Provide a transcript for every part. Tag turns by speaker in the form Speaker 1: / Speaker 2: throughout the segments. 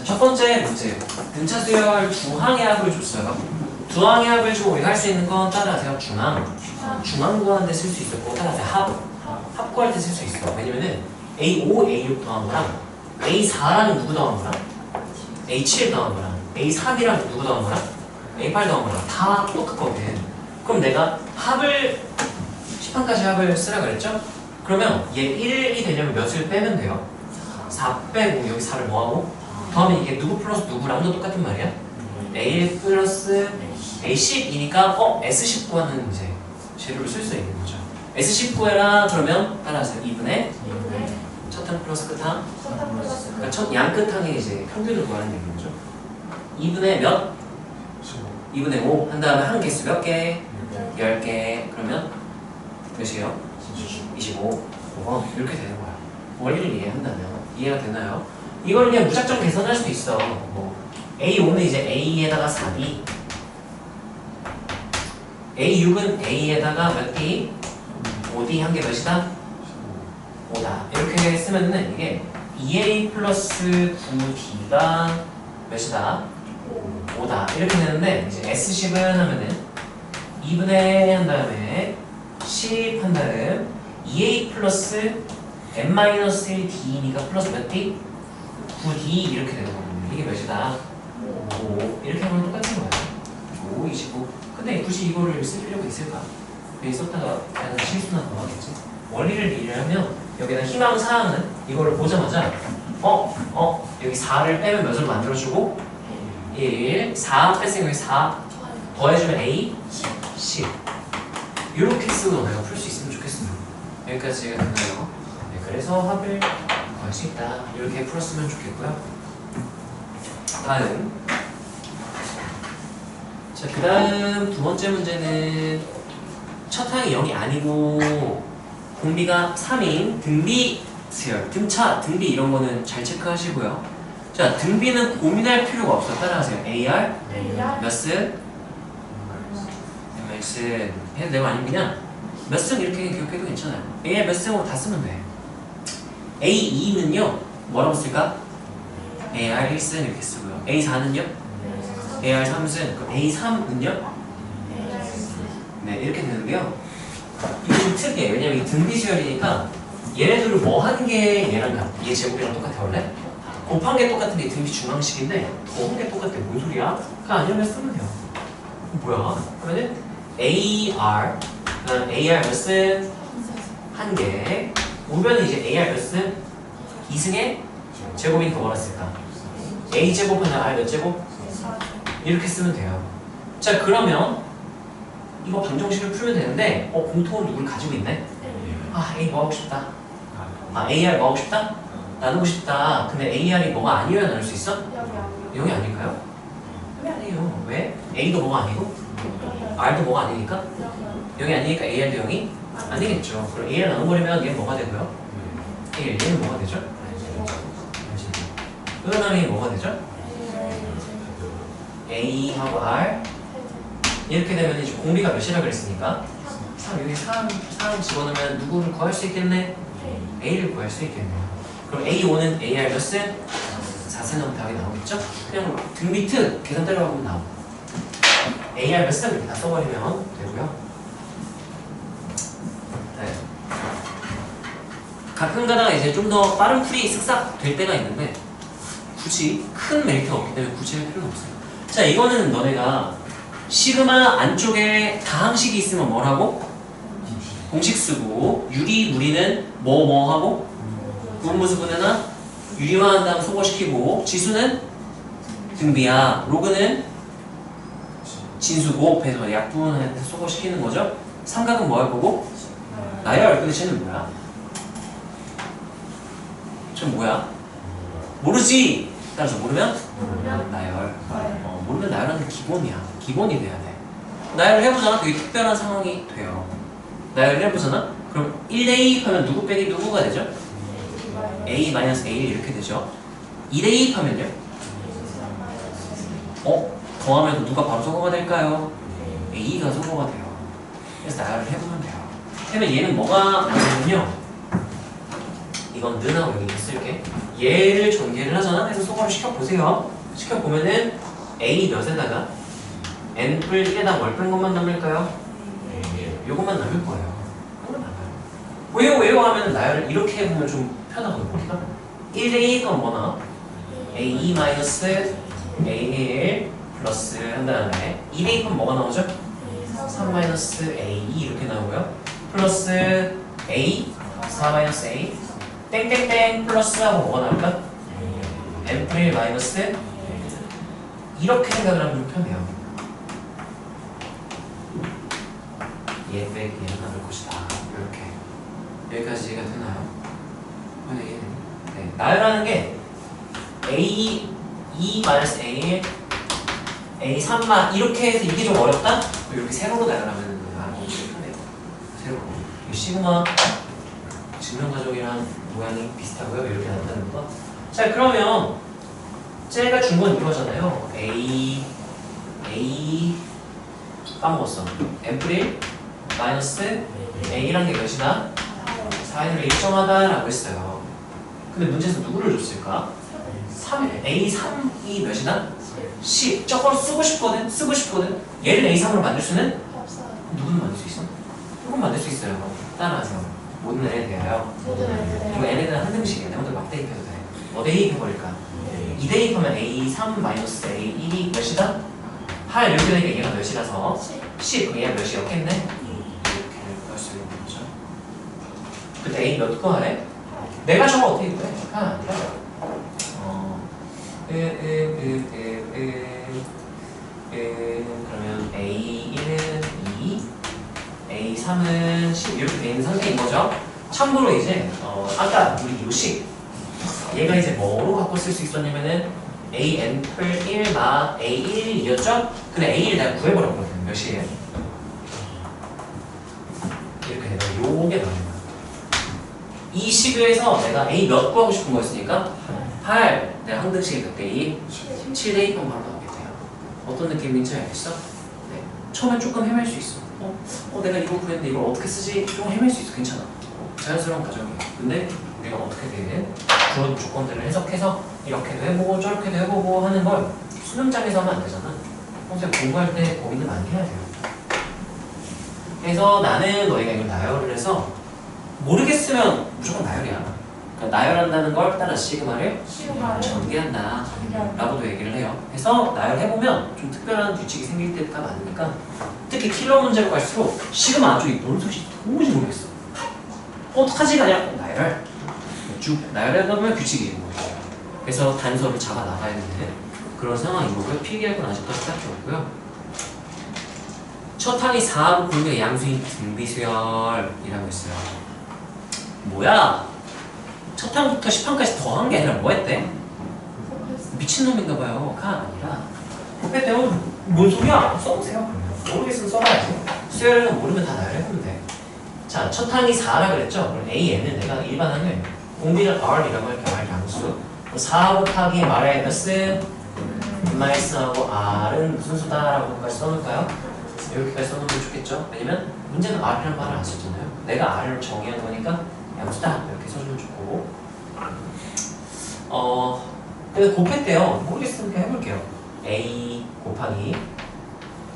Speaker 1: 첫 번째 문제. 등차 수열 두 항의 합을 줬어요. 두 항의 합을 주고 우리가 할 수 있는 건 따라하세요. 중항 구하는 데 쓸 수 있었고 따라하세요. 합 구할 때 쓸 수 있어. 왜냐면은 A5, A6 더한 거랑 A4랑 누구 더한 거랑 A7 더한 거랑 A3이랑 누구 더한 거랑 A8 더한 거랑 다 똑같거든. 그럼 내가 합을 10항까지 합을 쓰라 그랬죠? 그러면 얘 1이 되려면 몇을 빼면 돼요? 4 빼고 여기 4를 뭐하고? 더하면 이게 누구 플러스 누구랑도 똑같은 말이야? A1 플러스 A10이니까 S10 구하는 이제 재료를 쓸 수 있는 거죠. S10 구해라 그러면 따라하세요. 2분의 첫 항 플러스 끝 항. 그러니까 첫 양 끝항의 이제 평균을 구하는 얘기인 거죠. 2분의 몇? 2분의 5 한 다음에 한 개수 몇 개? 10개. 그러면 몇이에요? 25. 이렇게 되는 거야. 원리를 이해한다면. 이해가 되나요? 이걸 그냥 무작정 계산할 수도 있어. 뭐 A5는 이제 A에다가 4D, A6은 A에다가 몇 D? 5D 한 개 몇이다? 5다. 이렇게 쓰면은 이게 2A 플러스 9D가 몇이다? 5다. 이렇게 되는데 이제 S10은 하면은 2분의 한 다음에 10 한 다음 2A 플러스 n-1D니까 플러스 몇 D? 9D 이렇게 되는 거거든요. 이게 몇이다? 5. 이렇게 하면 똑같은 거예요. 5, 25. 근데 굳이 이거를 쓸 필요가 있을까? 여기 썼다가 약간 실수나 더 하겠지? 원리를 이해하면 여기다 희망 사항은 이거를 보자마자 여기 4를 빼면 몇을 만들어주고 1, 4 뺐으니까 여기 4 더해주면 A, 10 이렇게 쓰고 내가 풀 수 있으면 좋겠어요. 여기까지가 됐나요? 네, 그래서 합을 구할 수 있다. 이렇게 풀었으면 좋겠고요. 다음 자, 그 다음 두 번째 문제는 첫 항이 0이 아니고 공비가 3인 등비 수열, 등차, 등비 이런 거는 잘 체크하시고요. 자, 등비는 고민할 필요가 없어. 따라하세요. AR 몇 승? 몇 승 해도 되고 아니면 그냥 몇 승 이렇게 기억해도 괜찮아요. AR 몇 승으로 다 쓰면 돼. A2는요 뭐라고 쓸까? AR 1승 이렇게 쓰고요. A4는요? AR 3승. 그럼 A3은요? 네, 이렇게 되는데요. 이게 좀 특이해. 왜냐면 이게 등비 수열이니까 얘네들을 뭐 하는 게 얘랑 얘 제곱이랑 똑같아 원래? 곱한 게 똑같은데 등비 중앙식인데 더한 게 똑같대. 뭔 소리야? 그냥 아니면 쓰면 돼요. 뭐야? 그러면은 AR 그다음 AR 몇 승? 한 개. 오면은 이제 AR 몇 승? 2승에 제곱이니까 뭐라 쓸까? A 제곱은 R 몇 제곱? 이렇게 쓰면 돼요. 자, 그러면 이거 방정식을 풀면 되는데 공통은 누구를 가지고 있네? 아, A 뭐 하고 싶다? 아, AR 뭐 하고 싶다? 나누고 싶다. 근데 AR이 뭐가 아니어야 나눌 수 있어? 0이 아닐까요? 0이 아니에요. 왜? A도 뭐가 아니고? R도 뭐가 아니니까? 0이 아니니까 AR도 0이 아니겠죠. 그럼 AR 나눠버리면 얘는 뭐가 되고요? 얘는 뭐가 되죠? 그 다음에 뭐가 되죠? A하고 R 이렇게 되면 이제 공비가 몇이라 그랬으니까 3, 여기 3 집어넣으면 누구를 구할 수 있겠네? A를 구할 수 있겠네요. 그럼 A5는 AR 몇 승? 4승 하면 답이 나오겠죠? 그냥 등비트 계산 따라가면 나오고 AR 몇 승 이렇게 다 써버리면 되고요. 네. 가끔 가다가 이제 좀 더 빠른 풀이 쓱싹 될 때가 있는데 굳이 큰 메리트가 없기 때문에 굳이 할 필요는 없어요. 자, 이거는 너네가 시그마 안쪽에 다항식이 있으면 뭘 하고? 공식 쓰고 유리, 무리는 뭐 하고? 분무수분해나 유리화한 다음 소거시키고 지수는 등비야. 로그는 진수고 그래서 약분해서 소거시키는 거죠. 삼각은 뭐 할 거고? 나열. 근데 쟤는 뭐야? 쟤는 뭐야? 모르지! 따라서 모르면? 나열. 모르면 나열하는 게 기본이야. 기본이 돼야 돼. 나열을 해보잖아. 되게 특별한 상황이 돼요. 나열을 해보잖아. 그럼 1대2 하면 누구 빼기 누구가 되죠? A-A1 이렇게 되죠. 2대2 하면요? 더하면 누가 바로 소거가 될까요? A가 소거가 돼요. 그래서 나열을 해보면 돼요. 그러면 얘는 뭐가 나오냐면요. 이건 는하고 여기 쓸게. 얘를 전개를 하잖아. 그래서 소거를 시켜보세요. 시켜보면은 A 몇에다가 N-뿔 1에다 뭘 뺀 것만 남을까요? 요것만 남을 거예요. 이건 남아요. 왜요 하면 나열을 이렇게 해보면 좀 편하거든요. 우리가 1A 건 뭐나? A2 마이너스 A1 플러스 한 다음에 2A 건 뭐가 나오죠? 3 마이너스 A2 이렇게 나오고요. 플러스 A 4 마이너스 A 땡땡땡 플러스하고 뭐가 나올까? M1 마이너스 이렇게 생각을 하면 좀 편해요. 얘 빼기 얘는 남을 것이다. 이렇게 여기까지 이해가 되나요? 네. 나열하는 게 A 2 마이너스 A 1 A 3마 이렇게 해서 이게 좀 어렵다? 이렇게 세로로 나열하면 좀 편해요. 세로로 이 시그마 증명가족이랑 모양이 비슷하고요. 이렇게 나타나는 거. 자 그러면 쟤가 준 건 이거잖아요. A 까먹었어. M1 마이너스 A란 게 몇이다? 4n을 일정하다라고 했어요. 근데 문제에서 누구를 줬을까? 3, A3이 몇이다? 10. 저걸 쓰고 싶거든? 얘를 A3으로 만들 수는? 누구는 만들 수 있어? 누군 만들 수 있어요. 따라하세요. 모든 n에 대하여. 이거 n에 대한 한 등식이야. 내가 막 대입해도 돼. 뭐 대입해버릴까? 2 대입하면 A3 마이너스 A1이 몇이다? 8 이렇게 되니까 얘가 몇이라서 10. 그럼 얘가 몇이었겠네? 이렇게 할 수 있는 거죠. 근데 A 몇 거 하래? 내가 저거 어떻게 구해? 아니라 그러면 A1은 2 A3은 10 이렇게 돼 있는 상태인 거죠. 참고로 이제 아까 우리 요식 얘가 이제 뭐로 갖고 쓸 수 있었냐면은 AN-1 마 A1이었죠? 근데 A를 내가 구해버렸거든. 몇이에요? 이렇게 되면 요게 나옵니다. 이 식에서 내가 A 몇 구하고 싶은 거였으니까 8 내가 한 등식이 몇 대 2? 7 대 2면 바로 나오겠네요. 어떤 느낌인지 알겠어? 네. 처음엔 조금 헤맬 수 있어. 내가 이거 구했는데 이걸 어떻게 쓰지? 좀 헤맬 수 있어. 괜찮아. 자연스러운 과정이에요. 근데 우리가 어떻게든 주어진 조건들을 해석해서 이렇게도 해보고 저렇게도 해보고 하는 걸 수능장에서 하면 안 되잖아. 평소에 공부할 때 고민을 많이 해야 돼요. 그래서 나는 너희가 이걸 나열을 해서 모르겠으면 무조건 나열이야. 그러니까 나열한다는 걸 따라 시그마를 전개한다 라고도 얘기를 해요. 그래서 나열해보면 좀 특별한 규칙이 생길 때가 많으니까 특히 킬러 문제로 갈수록 시그마 쪽이 뭔 소리인지 도무지 모르겠어. 어떡하지가 아니라 나열 쭉 나열하다 보면 규칙이 있는 거예요. 그래서 단서를 잡아 나가야 되는 그런 상황인 거고요. 필기할 건 아직까지 딱히 없고요. 첫 항이 4하고 공의 양수인 등비수열이라고 했어요. 뭐야? 첫 항부터 10항까지 더한 게 아니라 뭐 했대? 미친놈인가 봐요. 가 아니라 그때 때문에 뭔 소리야? 써보세요. 모르겠으면 써봐야지. 수열은 모르면 다 나열해보면 돼. 자, 첫 항이 4라 그랬죠? 그럼 AN은 내가 일반 항을 공비를 R이라고 할게요. R 양수. 4 곱하기 마이너스 마이너스하고 R은 무슨 수다라고까지 써놓을까요? 이렇게까지 써놓으면 좋겠죠? 왜냐면 문제는 R이라는 말을 안 썼잖아요. 내가 R을 정의한 거니까 양수다 이렇게 써주면 좋고 근데 곱했대요. 모르겠으면 그냥 해볼게요. A 곱하기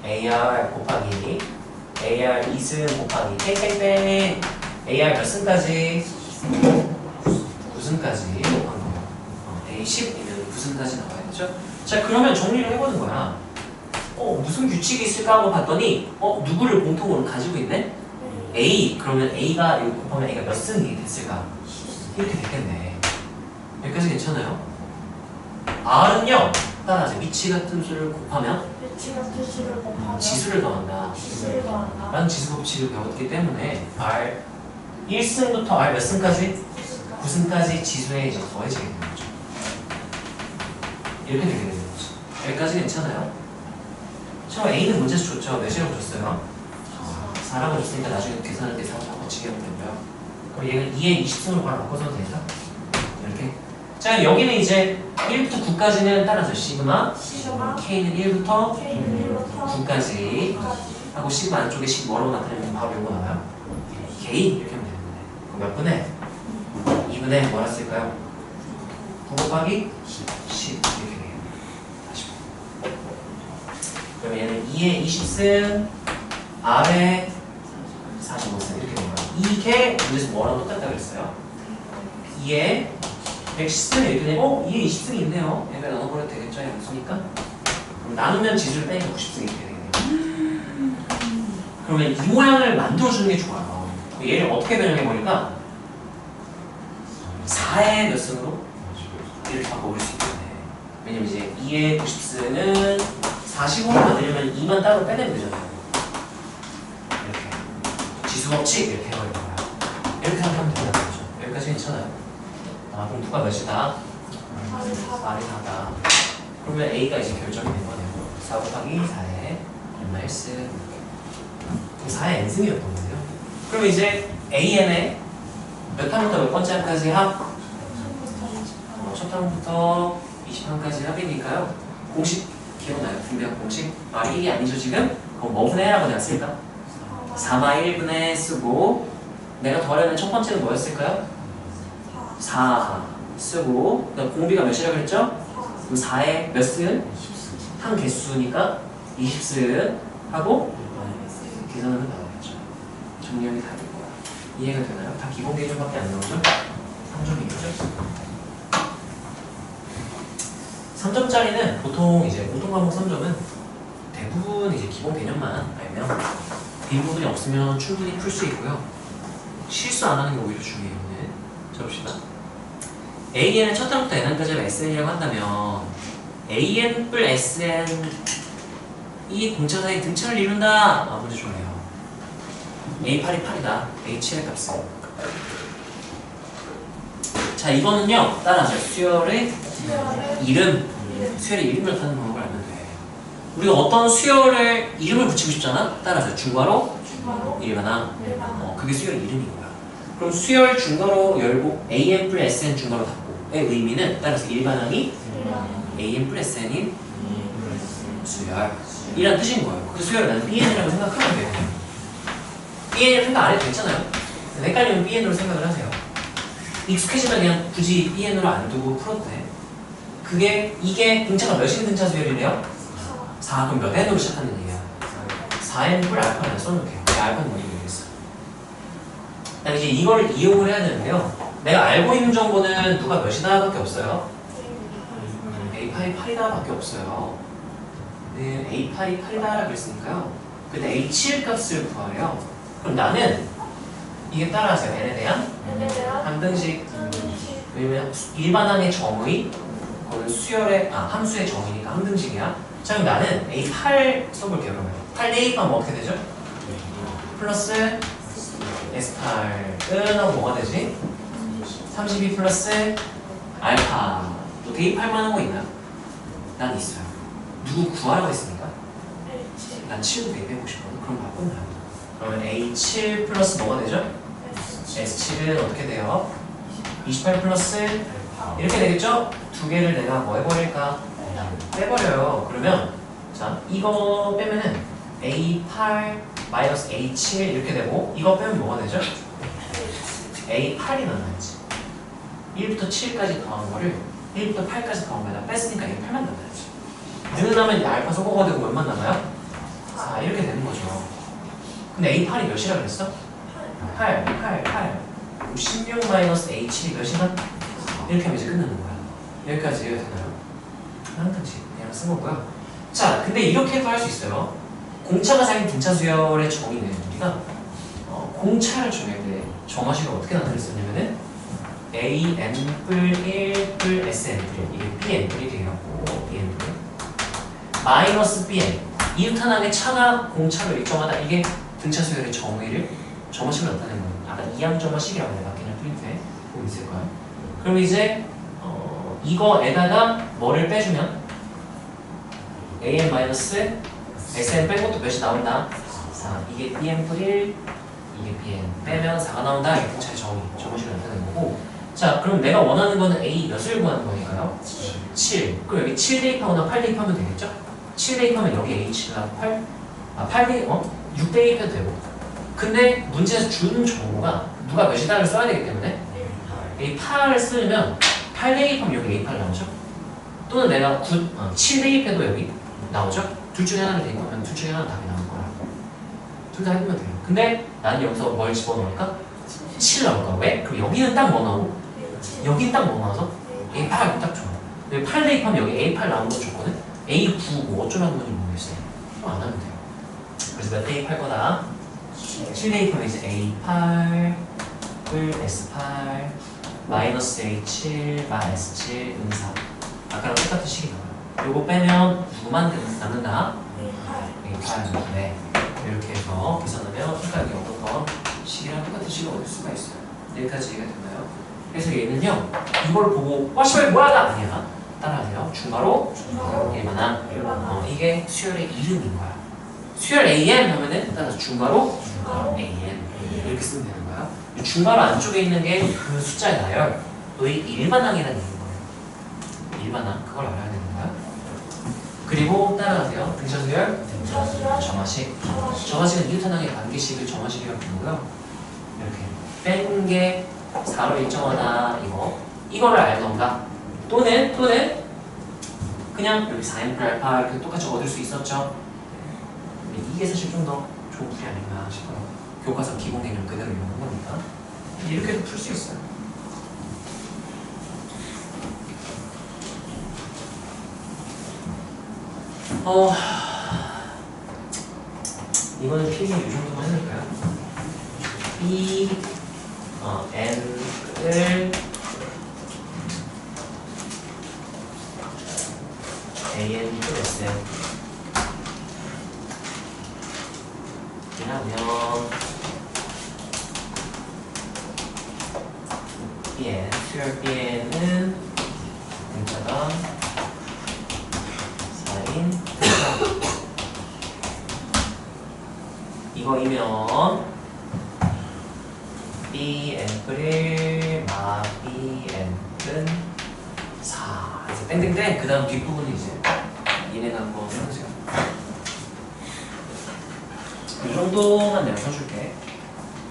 Speaker 1: AR 곱하기 AR 2승 곱하기 땡땡땡 AR 몇 승까지? 9승까지 한 거예요. A 10이면 9승까지 나와야 되죠? 자 그러면 정리를 해보는 거야. 무슨 규칙이 있을까 하고 봤더니 누구를 공통으로 가지고 있네? A 그러면 A가 이거 곱하면 A가 몇 승이 됐을까? 이렇게 됐겠네. 여기까지 괜찮아요? R은요 따라하세요. 위치 같은 수를 곱하면 지수를 더한다 라는 지수 법칙을 배웠기 때문에 R 1승부터 R 몇 승까지? 9승까지 지수에 이제 더해지게 되는 거죠. 이렇게 되게 되는 거죠. 여기까지 괜찮아요? 처음 A는 문제에서 줬죠. 몇이라고 줬어요? 4라고 줬으니까 나중에 계산할 때 4로 거치게 하면 되고요. 그럼 얘는 2에 20승으로 바로 바꿔서도 되죠? 이렇게. 자 여기는 이제 1부터 9까지는 따라서 시그마 K는 1부터 9까지 하고 시그마 안쪽에 식 뭐라고 나타내면 바로 요거 나와요? K 이렇게 하면 되는데 그럼 몇 분에? 2분의 눈에 뭐라 쓸까요? 9 곱하기 10 이렇게 돼요. 다시 그러면 얘는 2에 20승 R에 45승 이렇게 되는 거예요. 이게 문제에서 뭐랑 똑같다고 그랬어요? 2에 110승 이렇게 되면 2에 20승이 있네요. 얘가 나눠버려도 되겠죠? 얘가 있으니까. 그럼 나누면 지수를 빼니까 90승 이렇게 되겠네요. 그러면 이 모양을 만들어주는 게 좋아요. 얘를 어떻게 변형해버릴까? 4의 몇 승으로? 이렇게 바꿔볼 수 있겠네. 왜냐면 이제 2의 90승은 45로 만들려면 2만 따로 빼내면 되잖아요. 이렇게. 지수 법칙 이렇게 해버릴 거야. 이렇게 생각하면 된다는 거죠. 여기까지 괜찮아요? 그럼 누가 몇이다? R이 4다. 그러면 A가 이제 결정이 된 거네요. 4 곱하기 4의 n-1승. 4의 n승이었던 거예요. 그럼 이제 AN의 몇 항부터 몇 번째 항까지 합? 첫 항부터 20항까지 합이니까요. 공식 기억나요? 준비한 공식? R이 1이 아니죠 지금? 그럼 뭐 분의 L하고 내가 쓸까? 4마 1분의 쓰고 내가 더하려는 첫 번째는 뭐였을까요? 4 쓰고 그다음 공비가 몇이라고 그랬죠? 그럼 4의 몇 승? 항 개수니까 20승 하고 계산하면 나오겠죠. 정리하기 다 될 거야. 이해가 되나요? 다 기본 개념밖에 안 나오죠? 3점이겠죠? 3점짜리는 보통 이제 공통 과목 3점은 대부분 이제 기본 개념만 알면 빈 부분이 없으면 충분히 풀 수 있고요. 실수 안 하는 게 오히려 중요해요. 자 봅시다. AN의 첫 항부터 n항까지가 SN이라고 한다면 AN 뿔 SN 이 공차 사이 등차를 이룬다. 문제 좋네요. A8이 8이다. A7의 값은. 자 이거는요. 따라하세요. 수열의 이름. 수열의 이름을 타는 방법을 알면 돼. 우리가 어떤 수열의 이름을 붙이고 싶잖아. 따라하세요. 중괄호 일반항. 그게 수열의 이름인 거야. 그럼 수열 중괄호 열고 AN 뿔 SN 중괄호 닫고의 의미는 따라서 일반항이 AN 뿔 SN인 수열 이란 뜻인 거예요. 그 수열을 나는 BN이라고 생각하면 돼요. BN이라고 생각 안 해도 괜찮아요. 헷갈리면 BN으로 생각을 하세요. 익숙해지면 그냥 굳이 BN으로 안 두고 풀어도 돼. 이게 등차가 몇인 등차 수열이래요? 4. 그럼 몇 N으로 시작하는 얘기야? 4N 뿔 알파를 써놓을게요. 알파는 뭔지 모르겠어. 이제 이걸 이용을 해야 되는데요. 내가 알고 있는 정보는 누가 몇이다 밖에 없어요. A8이 8이다 밖에 없어요. A8이 8이다 라고 그랬으니까요. 근데 A7 값을 구하래요. 그럼 나는 이게 따라하세요. N에 대한 함등식. 왜냐면 일반항의 정의 그거는 수열의 함수의 정의니까 함등식이야. 자 그럼 나는 A8 써볼게요. 그러면 8 대입하면 어떻게 되죠? 플러스 S8은 하고 뭐가 되지? 32 플러스 알파. 또 대입할 만한 거 있나? 난 있어요. 누구 구하라고 했습니까? 난 7도 대입해보고 싶거든. 그럼 바꾼다요. 그러면 A7 플러스 뭐가 되죠? S7은 어떻게 돼요? 28 플러스 이렇게 되겠죠? 두 개를 내가 뭐 해버릴까? 빼버려요. 그러면 자 이거 빼면은 A8 마이너스 A7 이렇게 되고 이거 빼면 뭐가 되죠? A8이 남아야지. 1부터 7까지 더한 거를 1부터 8까지 더한 거에다 뺐으니까 A8만 남아야지. 늘어나면 알파 소거가 되고 몇만 남아요? 4 이렇게 되는 거죠. 근데 A8이 몇이라 그랬어? 8 그럼 16 마이너스 A7이 몇이나? 이렇게 하면 이제 끝나는 거야. 여기까지 이해가 되나요? 한칸씩 그냥 쓴 거고요. 자 근데 이렇게도 할 수 있어요. 공차가 사귄 등차 수열의 정의는 우리가 공차를 정할 때 정화식을 어떻게 나타냈었냐면은 AN 뿔 1 뿔 SN 뿔 이게 BN 뿔이래요. BN 뿔 마이너스 BN 이웃하나의 차가 공차로 일정하다. 이게 등차 수열의 정의를 정화식을 나타내는 거예요. 아까 이항 정화식이라고 내가 그냥 프린트에 보고 있을 거예요. 그럼 이제 이거에다가 뭐를 빼주면 AN 마이너스 SN 뺀 것도 몇이 나온다? 4. 이게 BN 뿔 1 이게 BN 빼면 4가 나온다. 이게 공차의 정의식을 나타내는 거고. 자 그럼 내가 원하는 거는 A 몇을 구하는 거니까요? 7. 그럼 여기 7 대입하거나 8 대입하면 되겠죠? 7 대입하면 여기 H가 8 대입, 6 대입해도 되고. 근데 문제에서 준 정보가 누가 몇이다를 써야 되기 때문에 A8을 쓰면 8 대입하면 여기 A8 나오죠? 또는 내가 7 대입해도 여기 나오죠? 둘 중에 하나를 대입하면 둘 중에 하나는 답이 나올 거야. 둘 다 해보면 돼요. 근데 나는 여기서 뭘 집어넣을까? 7 나올 거야. 왜? 그럼 여기는 딱 뭐 나오고 여기는 딱 뭐 나와서 A8 딱 좋아. 근데 8 대입하면 여기 A8 나오는 거 좋거든? A9 뭐 어쩌라는 건지 모르겠어요. 또 안 하면 돼요. 그래서 몇 대입할 거다? 7 대입하면 이제 A8을 S8 마이너스 A7 마 S7 은사 아까랑 똑같은 식이 나와요. 요거 빼면 누구만 남는다? A8 네. 이렇게 해서 계산하면 아까 여기 어떤 건 식이랑 똑같은 식을 얻을 수가 있어요. 여기까지 이해가 됐나요? 그래서 얘는요 이걸 보고 와 씨발 뭐하다 아니야. 따라하세요. 중괄호 일반항 이게 수열의 이름인 거야. 수열 AM 하면은 따라서 중괄호 AM 이렇게 쓰면 되는 거야. 중괄호 안쪽에 있는 게 그 숫자의 나열 너희 일반항이라는 얘기인 거예요. 일반항 그걸 알아야 되는 거야. 그리고 따라가세요. 등차수열 정화식 정화식은 뉴턴항의 관계식을 정화식이라고 부르고요. 이렇게 뺀 게 4로 일정하다 이거를 알던가 또는 그냥 여기 4n 플 알파 이렇게 똑같이 얻을 수 있었죠. 이게 사실 좀 더 좋은 풀이 아닌가 싶어요. 교과서 기본 개념 그대로 이용한 거니까 이렇게도 풀 수 있어요. 이거는 필기 이 정도만 해볼까요? B N을 AN 플러스 이라면 BN, 수열 BN은 등차가 4인 이거이면 BN 마 BN은 4 이제 땡땡땡 그 다음 뒷부분이 이제 얘네가 한번 해보세요. 이 정도만 내가 써줄게.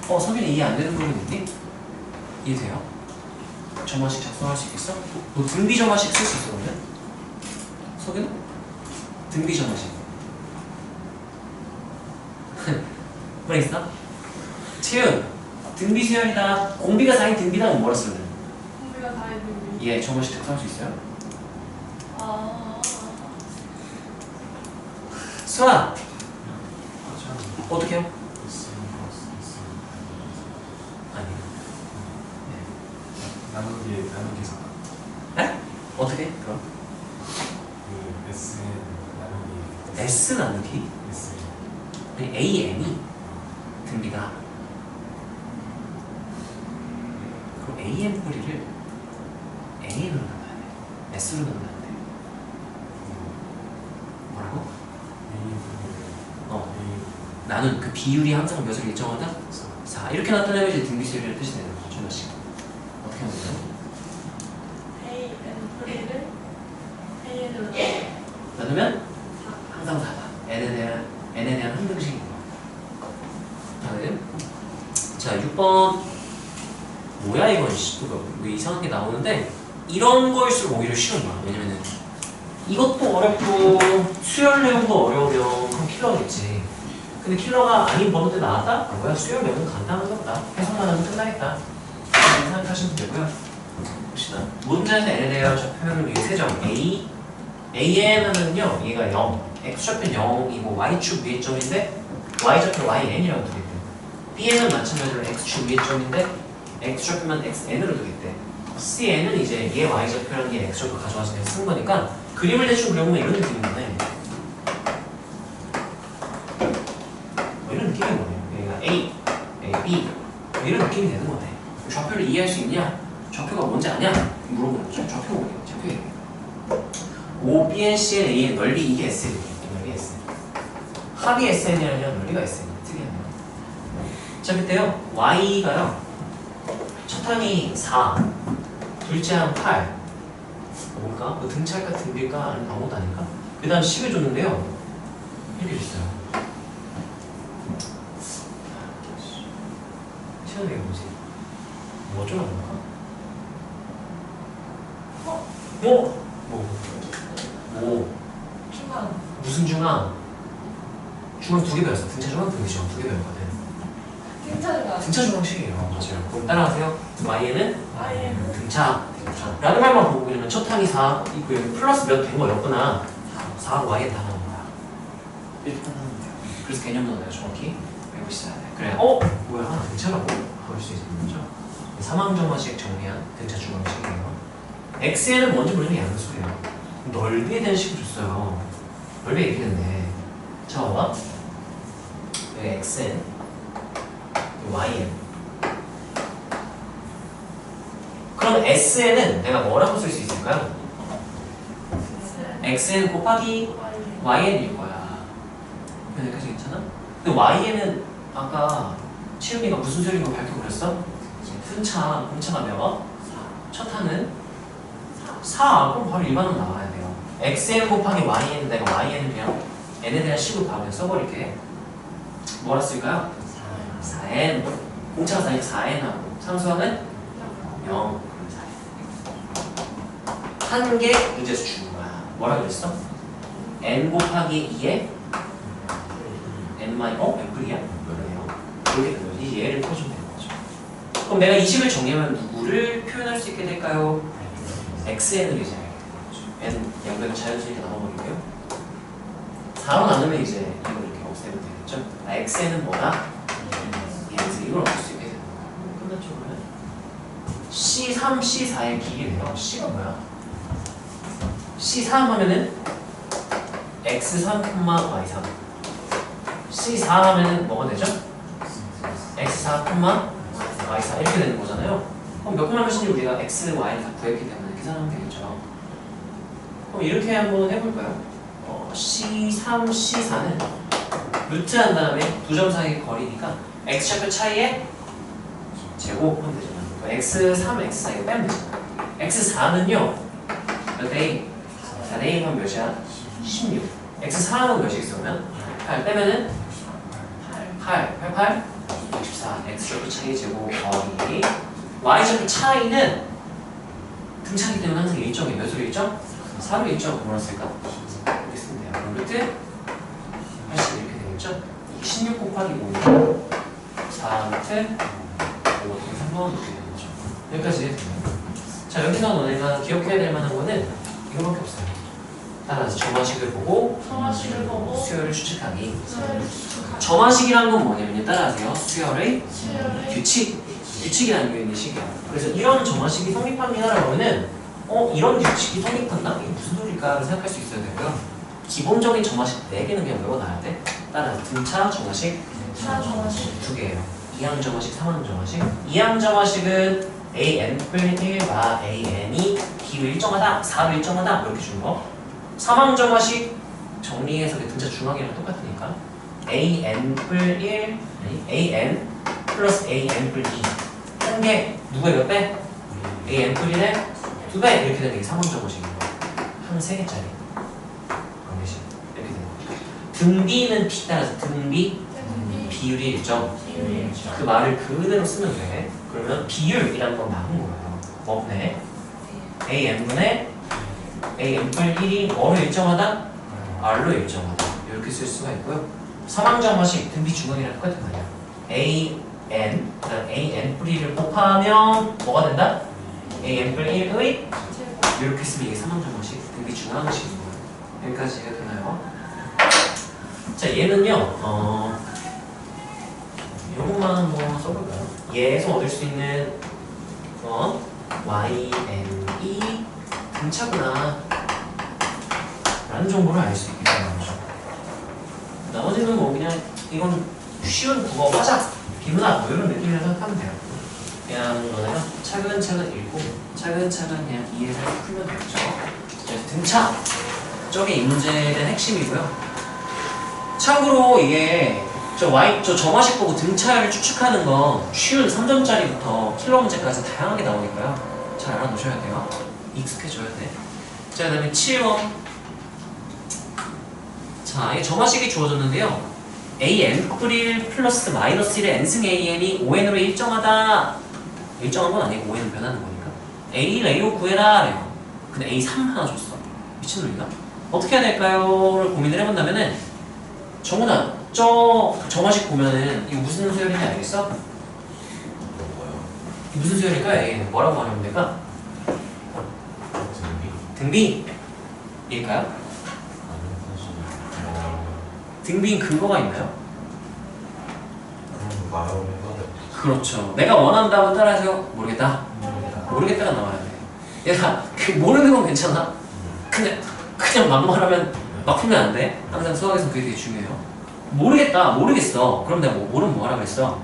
Speaker 1: 성균이 이해 안 되는 부분 있니? 이해돼요? 점화식 작성할 수 있겠어? 너 등비 점화식 쓸 수 있어 그러면? 석윤? 등비 점화식 뭐 있어? 채윤 등비 수열이다. 공비가 4인 등비다 뭐라 쓰면?
Speaker 2: 공비가 4인 등비.
Speaker 1: 예, 점화식 작성할 수 있어요? 수아 어떻게 해요? 아니요.
Speaker 3: 나누기에서
Speaker 1: 네? 어떻게 해? 그럼?
Speaker 3: 그 S 나누기
Speaker 1: S 나누기
Speaker 3: S
Speaker 1: AN이 등비다. 그럼 AN 뿌리를 AN으로 나눠야 돼. S로 나눠야 돼. 뭐라고? 나는 그 비율이 항상 몇을 일정하다? 4 이렇게 나타내면 이제 등비수열이라는 뜻이 되는 거죠. 준호씨 어떻게 하면 돼요?
Speaker 2: AN N으로
Speaker 1: 나누면 항상 4다. N에 대한 항등식인 거야. 다음 자 6번 뭐야 이건 왜 이상한 게 나오는데 이런 거일수록 오히려 쉬운 거야. 왜냐면은 이것도 어렵고 수열 내용도 어려우면 그럼 킬러겠지. 근데 킬러가 아닌 번호대 나왔다? 뭐야 수열 내용은 간단한 거다. 해석만 하면 끝나겠다. 이렇게 생각하시면 되고요. 봅시다. 문제에서 n에 대한 표현을 위해 세정 a AN은요 얘가 0 x좌표 0이고 y축 위의 점인데 y좌표 YN이라고 두겠대. BN은 마찬가지로 x축 위의 점인데 x좌표만 xn으로 두겠대. CN은 이제 얘 y좌표라는 게 x좌표 가져와서 그냥 쓴 거니까 그림을 대충 그려보면 이런 느낌인 거네. 이런 느낌인 거네요. 얘가 A, B 이런 느낌이 되는 거네. 좌표를 이해할 수 있냐? 좌표가 뭔지 아냐? 물어보는 거죠. 좌표가 뭐예요? 좌표 얘기해요. O, B, N, C, N, A, N 넓이 이게 S예요. 넓이 S. 합이 SN이 아니라 넓이가 SN이에요. 특이하네요. 자 그때요 Y가요 첫 항이 4 둘째 항 8 뭘까? 그 등차일까 등비일까? 아니면 아무것도 아닐까? 그 다음 10을 줬는데요 이렇게 줬어요. 시간이 뭐지? 뭐 어쩌라는 거야? 뭐
Speaker 2: 중앙.
Speaker 1: 무슨 중앙? 중앙 2개 배웠어. 등차 중앙, 등비 중앙 2개 배웠거든.
Speaker 2: 등차가.
Speaker 1: 등차 중앙식이에요. 맞아요. 그럼 따라하세요. y는
Speaker 2: Y는
Speaker 1: 등차. 라는 말만 보고 그러면 첫 항이 4 있고 여기 플러스 몇 된 거였구나. 4 y에 다 나온 거야. 이렇게 하면 돼요. 그래서 개념도 내가 정확히 외우고 있어야 돼. 그래. 뭐야? 하나 등차라고 볼 수 있는 거죠. 3항정화식 정리한 등차 중앙식이에요. x에는 뭔지 모르는 양수예요. 넓이에 대한 식을 줬어요. 넓이 얘기했네. 자, 봐봐. 여기 xn, yn. 그럼 sn은 내가 뭐라고 쓸 수 있을까요? xn 곱하기 yn일 거야. 여기까지 괜찮아? 근데 yn은 아까 채윤이가 무슨 소리인 거 밝혀버렸어? 분차가 몇? 첫 항은 4. 그럼 바로 일반으로 나와야 돼요. xn 곱하기 yn, 내가 y는 그냥 n에 대한 식으로 바로 그냥 써버릴게. 뭐라 쓸까요? 4n. 공차가 4니까 4n하고 상수항은 0. 한 개 문제에서 주는 거야. 뭐라 그랬어? n 곱하기 2에 n 마이 n뿔이야? 그러네요. 이렇게 된 거지. 이제 얘를 풀어주면 되는 거죠. 그럼 내가 이 식을 정리하면 누구를 표현할 수 있게 될까요? xn을 이제 알게 되는 거죠. n 양변을 자연스럽게 나눠버리고요. 4로 나누면 이제 이걸 이렇게 없애면 되겠죠. xn은 뭐다? 그래서 이걸 얻을 수 있게 되는 거야. 끝났죠 그러면? C3, C4의 길이래요. C가 뭐야? C3 하면은 X3, Y3. C4 하면은 뭐가 되죠? X4, Y4 이렇게 되는 거잖아요. 그럼 몇 콤마 몇인지 우리가 X, Y를 다 구했기 때문에 계산하면 되겠죠. 그럼 이렇게 한번 해볼까요? C3, C4는 루트 한 다음에 두 점 사이의 거리니까 X좌표 차이에 제곱하면 되잖아요. X3, X4 이거 빼면 되잖아요. X4는요 몇 대? 4대 1은 몇이야? 16. X4는 몇이 있으면? 8 빼면은 8, 64. X좌표 차이 제곱 더하기 Y좌표 차이는 등차기 때문에 항상 일정이에요. 몇으로 일정? 4로 일정 뭐라 쓸까? 이렇게 쓰면 돼요. 그럼 루트 80 이렇게 되겠죠? 16 곱하기 5 4 루트 5 3번 이렇게 되는 거죠. 여기까지 해도 자, 여기서 너네가 기억해야 될 만한 거는 이거밖에 없어요. 따라서 점화식을 보고 수열을 추측하기. 점화식이란 건 뭐냐면요. 따라하세요. 수열의 규칙이라는 게 있는 식이야. 그래서 이런 점화식이 성립합니다라고 하면은 이런 규칙이 성립한다? 이게 무슨 소리일까를 생각할 수 있어야 되고요. 기본적인 점화식 4개는 그냥 외워놔야 돼. 따라서 등차 점화식 2개예요. 2항 점화식, 3항 점화식. 2항 점화식은 an+1과 an이 b로 일정하다, 4로 일정하다 이렇게 주는 거. 3항 점화식 정리해서 등차 중앙이랑 똑같으니까 an+1 an 플러스 an+2 한 개 누구의 몇 배? an+1의 2배 이렇게 되는 게 3항 점화식인 거야. 한 3개짜리 이렇게 되는 거죠. 등비는 b 따라서 등비 비율이 일정. 그 말을 그대로 쓰면 돼. 그러면 비율이라는 건 나온 거예요. 뭐네? an분의 an+1이 뭐로 일정하다? r로 일정하다. 이렇게 쓸 수가 있고요. 3항 점화식 등비 중앙이랑 똑같은 말이야. an+1을 곱하면 뭐가 된다? an+1의 이렇게 쓰면 이게 3항 점화식 등비 중앙식인 거예요. 여기까지 이해가 되나요? 자, 얘는요. 요것만 한번 써볼까요? 얘에서 얻을 수 있는 yn이 등차구나 라는 정보를 알 수 있게 되는 거죠. 나머지는 뭐 그냥 이건 쉬운 국어 화작, 비문학 뭐 이런 느낌이라 생각하면 돼요. 그냥 너네가 차근차근 읽고 차근차근 그냥 이해를 풀면 되겠죠. 등차 저게 이 문제의 핵심이고요. 참고로 이게 저 점화식 보고 등차를 추측하는 건 쉬운 3점짜리부터 킬러 문제까지 다양하게 나오니까요. 잘 알아놓으셔야 돼요. 익숙해져야 돼. 자, 그 다음에 7번. 자, 이게 점화식이 주어졌는데요. an+1 플러스 마이너스 1의 n승 an이 5n으로 일정하다. 일정한 건 아니고 5n은 변하는 거니까. a, a5 구해라. 래요. 근데 A3 하나 줬어. 미친놈인가? 어떻게 해야 될까요?를 고민을 해본다면은 정훈아 저 정화식 보면은 이거 무슨 수열인지 알겠어?
Speaker 3: 뭐요?
Speaker 1: 이게 무슨 수열일까? A는 뭐라고 말하면 될까?
Speaker 3: 등비?
Speaker 1: 등비일까요?
Speaker 3: 아니면 사실
Speaker 1: 등비인 근거가 있나요?
Speaker 3: 말하면 해봐요.
Speaker 1: 그렇죠. 내가 원한다고 따라서 모르겠다. 모르겠다가 나와야 돼. 얘가 그 모르는 건 괜찮아. 그냥 막 말하면 막 풀면 안 돼. 항상 수학에서 그게 되게 중요해요. 모르겠어. 그럼 내가 모르면 뭐 하라고 했어?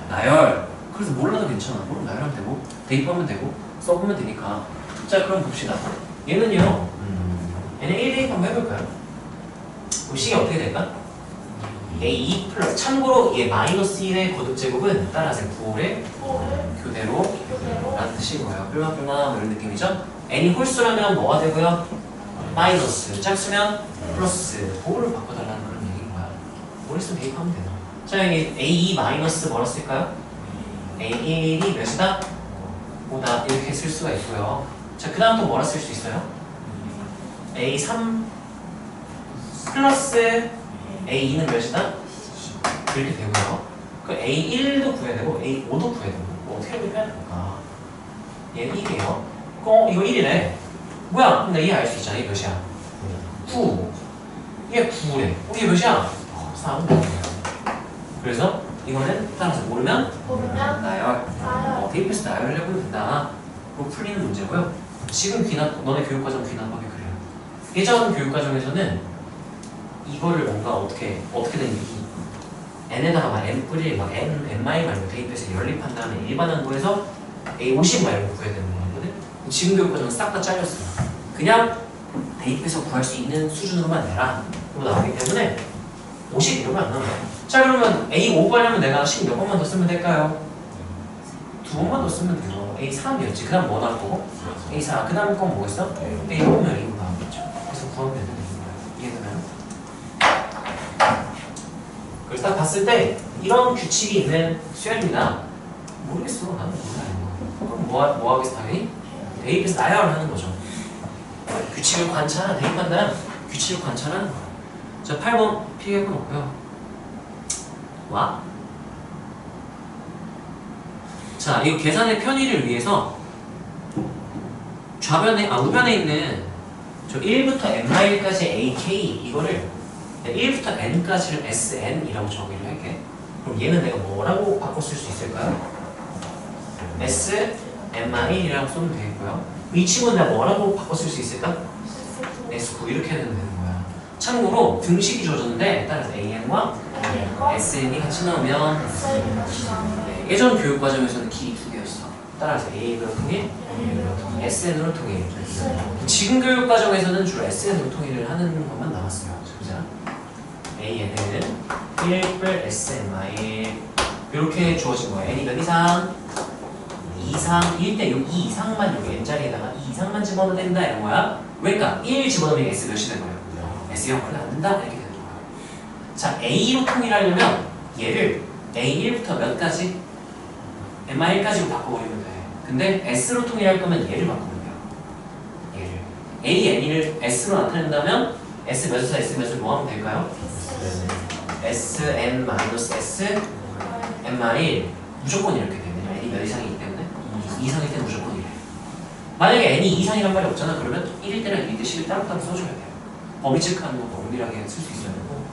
Speaker 1: 나열. 그래서 몰라도 괜찮아. 모르면 나열하면 되고 대입하면 되고 써보면 되니까. 자 그럼 봅시다. 얘는요. 얘는 1 대입 한번 해볼까요? 그럼 식이 어떻게 될까? A2 플러스 참고로 얘 마이너스 1의 거듭제곱은 따라서 9의 교대로 라는 뜻이고요. 뿔마뿔마 이런 느낌이죠? n이 홀수라면 뭐가 되고요? 마이너스 짝수면 플러스 보호를 바꿔달라는 그런 얘기인 거야. 머릿속에 대입하면 되나? 자 여기 A2 마이너스 뭐라 쓸까요? A1이 몇이다? 5다 이렇게 쓸 수가 있고요. 자 그 다음 또 뭐라 쓸 수 있어요? A3 플러스 A2는 몇이다? 이렇게 되고요. 그 A1도 구해야 되고 A5도 구해야 되고 뭐 어떻게 구해야 될까? 얘는 1이에요. 이거 1이래. 뭐야? 그럼 내가 얘 알 수 있잖아. 얘 몇이야? 9. 얘 9래. 얘 몇이야? 4는 뭐예요? 그래서 이거는 따라서 모르면 나열. 대입해서 나열을 해보면 된다. 그리고 풀리는 문제고요. 지금 너네 교육과정 귀납하게 그래요. 예전 교육과정에서는 이거를 뭔가 어떻게든 n에다가 막 n 뿌리 막 n 말고 대입해서 연립한 다음에 일반항구에서 A50 말고 구해야 되는 거거든. 지금 교육과정은 싹 다 잘렸어요. 그냥 대입해서 구할 수 있는 수준으로만 내라. 그거 나오기 때문에 50 이러면 안 나와요. 자 그러면 A5 구하려면 내가 10 몇 번만 더 쓰면 될까요? 2번만 더 쓰면 돼요. A3이었지. 그 다음 뭐 나올 거고? A4. 그 다음 건 뭐겠어? A5면 A5 나오겠죠. 그래서 구하면 되는 거예요. 이해되나요? 그래서 딱 봤을 때 이런 규칙이 있는 수열입니다. 모르겠어. 나는 몰라요. 그럼 뭐 하겠어 당연히? 대입해서 나열을 하는 거죠. 규칙을 관찰하는 대입한다는 규칙을 관찰하는 거예요. 자 8번 피해가 놓고요. 와. 자 이거 계산의 편의를 위해서 우변에 있는 저 1부터 n-1까지 ak 이거를 1부터 n까지를 sn이라고 정의를 할게. 그럼 얘는 내가 뭐라고 바꿔 쓸 수 있을까요? s n-1이라고 쓰면 되겠고요. 이 친구는 내가 뭐라고 바꿔 쓸 수 있을까? s9 이렇게 하면 되는 거야. 참고로 등식이 주어졌는데 따라서 an과 sn이 같이 나오면 예전 교육과정에서는 길이 두 개였어. 따라서 a로 통일, sn으로 통일. 지금 교육과정에서는 주로 sn으로 통일을 하는 것만 남았어요. 보자. an은 1뿔 sn-1 이렇게 주어진 거예요. n이 몇 이상? 2 이상, 1대 6, 2 이상만 여기 n자리에다가 2 이상만 집어넣으면 된다 이런 거야. 왜일까? 1 집어넣으면 s 몇이 된 거예요? s 0 안 된다 이렇게 되는 거야. 자 a로 통일하려면 얘를 a1부터 몇까지? m-1까지로 바꿔버리면 돼. 근데 s로 통일할 거면 얘를 바꿔버려요. 얘를 a, n을 s로 나타낸다면 s 몇에서 s 몇을 뭐 하면 될까요? sn-s n-1 무조건 이렇게 되거든요. n이 몇 이상이기 때문에 2 이상일 때는 무조건 이래. 만약에 n이 2 이상이란 말이 없잖아. 그러면 1일 때랑 2일 때 10을 따로따로 써줘야 돼요. 범위 체크하는 것도 엄밀하게 쓸 수 있어야 되고.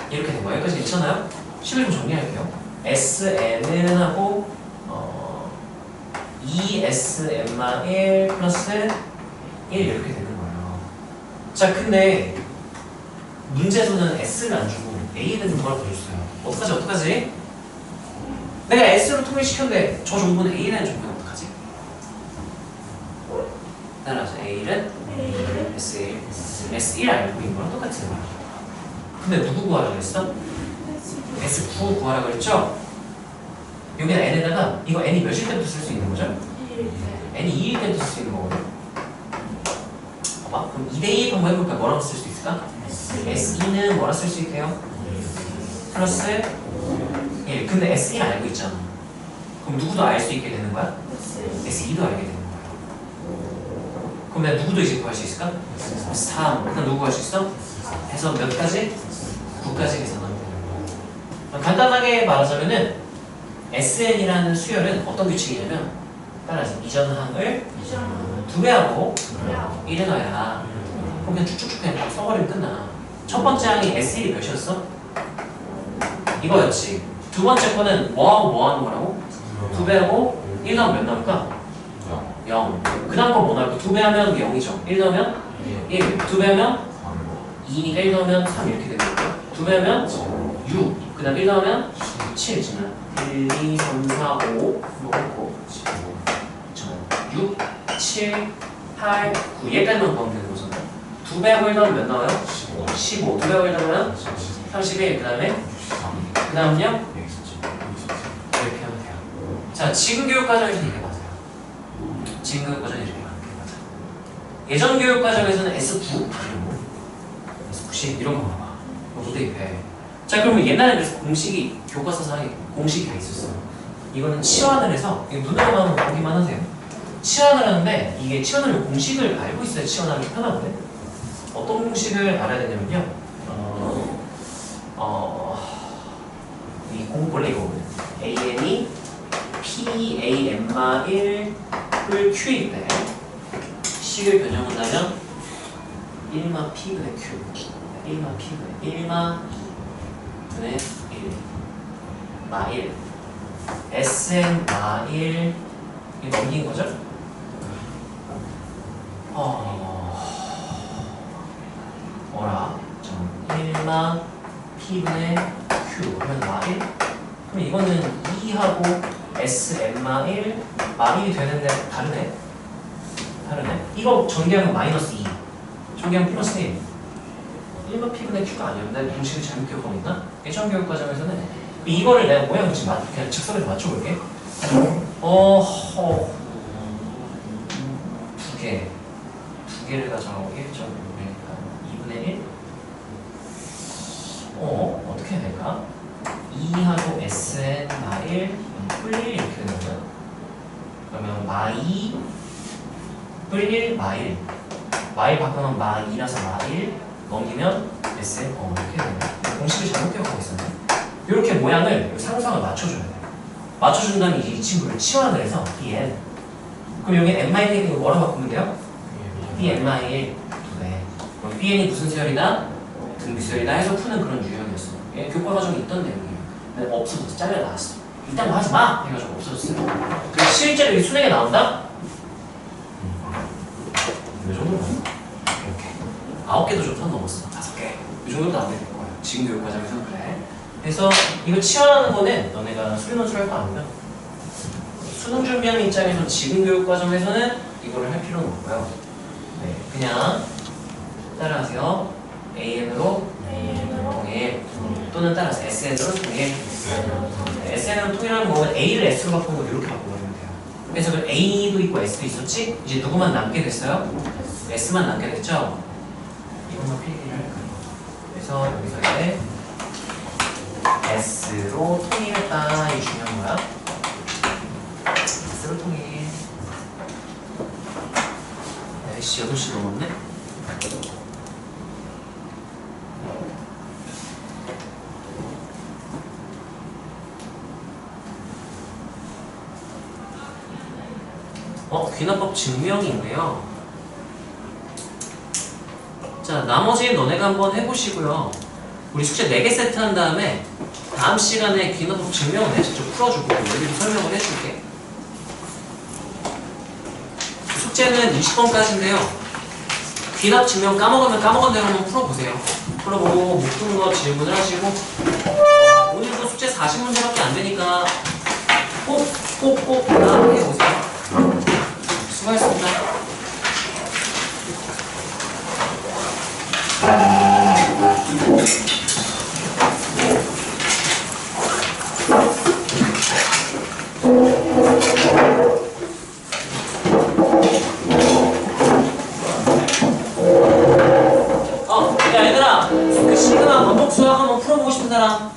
Speaker 1: 이렇게 된 거예요. 여기까지 괜찮아요? 10을 좀 정리할게요. sn은 하고 2sn-1 플러스 1 이렇게 되는 거예요. 자 근데 문제에서는 s를 안 주고 a에 대해서 뭐라고 보여줬어요. 어떡하지? 내가 s로 통일시켰는데 저 정보는 a에 대한 정보는 어떡하지? 따라서 a는 s1, s1 알고 있는 거랑 똑같은 거야. 근데 누구 구하라고 했어? s9 구하라고 했죠? 여기는 n에다가 이거 n이 몇일 때부터 쓸 수 있는 거죠? n이 2일 때부터 쓸 수 있는 거거든. 봐봐. 그럼 2대2 한번 해볼까? 뭐라고 쓸 수 있을까? S2는 뭐라 쓸 수 있게요? 플러스 1. 근데 S1 알고 있잖아. 그럼 누구도 알 수 있게 되는 거야? S2도 알게 되는 거야. 그럼 내가 누구도 이제 구할 수 있을까? 3. 그다음 누구 구할 수 있어? 해서 몇 가지? 9까지 계산하면 돼요. 간단하게 말하자면은 SN이라는 수열은 어떤 규칙이냐면 따라서 이전 항을 2배하고 1에 넣어야 그럼 그냥 쭉쭉쭉 그냥 써버리면 끝나. 첫 번째 항이 S1이 몇이었어? 이거였지. 두 번째 거는 뭐하고 뭐 하는 거라고? 2배하고 1 넣으면 몇 나올까? 0. 그 다음 건 뭐 나올까? 2배 하면 0이죠. 1 넣으면 1. 2배 하면 2니까 1 넣으면 3 이렇게 되는 거고요. 2배 하면 6. 그 다음 1 넣으면 7. 지금 1, 2, 3, 4, 5 놓고 6, 7, 8, 9 얘까지만 구하면 되는 거잖아요. 2배하고 1 넣으면 몇 나와요? 15. 2배하고 1 넣으면 31. 그 다음에 그 다음은요? 이렇게 하면 돼요. 자, 지금 교육 과정에서 이렇게 맞아요. 지금 교육 과정이 이렇게 맞아요. 예전 교육 과정에서는 S9, S90 이런 거 봐봐. 이거 대입해. 자, 그러면 옛날에 그래서 공식이 교과서상에 공식이 다 있었어요. 이거는 치환을 해서 이거 눈으로만 보기만 하세요. 치환을 하는데 이게 치환을 공식을 알고 있어야 치환하기 편하거든. 어떤 공식을 알아야 되냐면요. 이 원래 이거거든. AN이 PAM-1을 Q일 때 식을 변형한다면 1마 P분의 Q 1마 P분의 1마 분의 1 마 1 SN 마 1 이 넘긴 거죠? 뭐라? 1마 P분의 Q 하면 마 1? 그럼 이거는 2하고 SN 마 1 마 1이 되는데 다르네? 다르네? 이거 전개하면 마이너스 2 전개하면 플러스 1 1마 P분의 Q가 아니었는데 공식을 잘못 기억하고 있나? 예전 교육 과정에서는 이거를 내가 모양을 지금 그냥 즉석에서 맞춰볼게. 두 개를 가져가고 1.5니까 2분의 1? 어떻게 해야 될까? 2하고 SN 마1 뿔1 이렇게 되는 거야. 그러면 마2 뿔1 마1 마1 바꾸면 마2라서 마1 넘기면 SN 이렇게 되는 거야. 공식을 잘못 기억하고 있었네. 이렇게 모양을 상상을 맞춰줘야 돼. 맞춰준다면 이 친구를 치환을 해서 BN 그럼 여기 n-1을 뭐라고 바꾸면 돼요? BN-1 그럼 BN이 무슨 수열이다? 등비수열이다 해서 푸는 그런 유형이었어. 예, 교과 과정에 있던 내용이에요. 근데 없어졌어. 잘려 나왔어. 이딴 거 하지 마! 해가지고 없어졌어요. 그래서 실제로 이 수능에 나온다? 이 정도 나왔어. 이렇게 9개도 좀 선 넘었어. 5개. 이 정도 나오게 될 거예요. 지금 교육 과정에서는 그래. 그래서 이거 치환하는 거는 너네가 수리 논술할 거 아니면 수능 준비하는 입장에서 지금 교육 과정에서는 이거를 할 필요는 없고요. 네, 그냥 따라하세요. AN으로 통일 또는 따라서 SN으로 통일. SN으로 통일하는 거는 A를 S로 바꾸는 거 이렇게 바꿔버리면 돼요. 그래서 그 A도 있고 S도 있었지? 이제 누구만 남게 됐어요? S만 남게 됐죠? 이것만 필기를 할까요? 그래서 여기서 이제 S로 통일했다. 이게 중요한 거야. S로 통일. 씨 8시 넘었네? 귀납법 증명이 있네요. 자, 나머지 너네가 한번 해보시고요. 우리 숙제 4개 세트 한 다음에 다음 시간에 귀납법 증명을 내가 직접 풀어주고 여기도 설명을 해줄게. 숙제는 20번까지인데요. 귀납 증명 까먹으면 까먹은 대로 한번 풀어보세요. 풀어보고 못 푸는 거 질문을 하시고 오늘도 숙제 40문제밖에 안 되니까 꼭 다 해보세요. 수고하셨습니다. 야 얘들아, 그 시그마 반복 수학 한번 풀어보고 싶은 사람?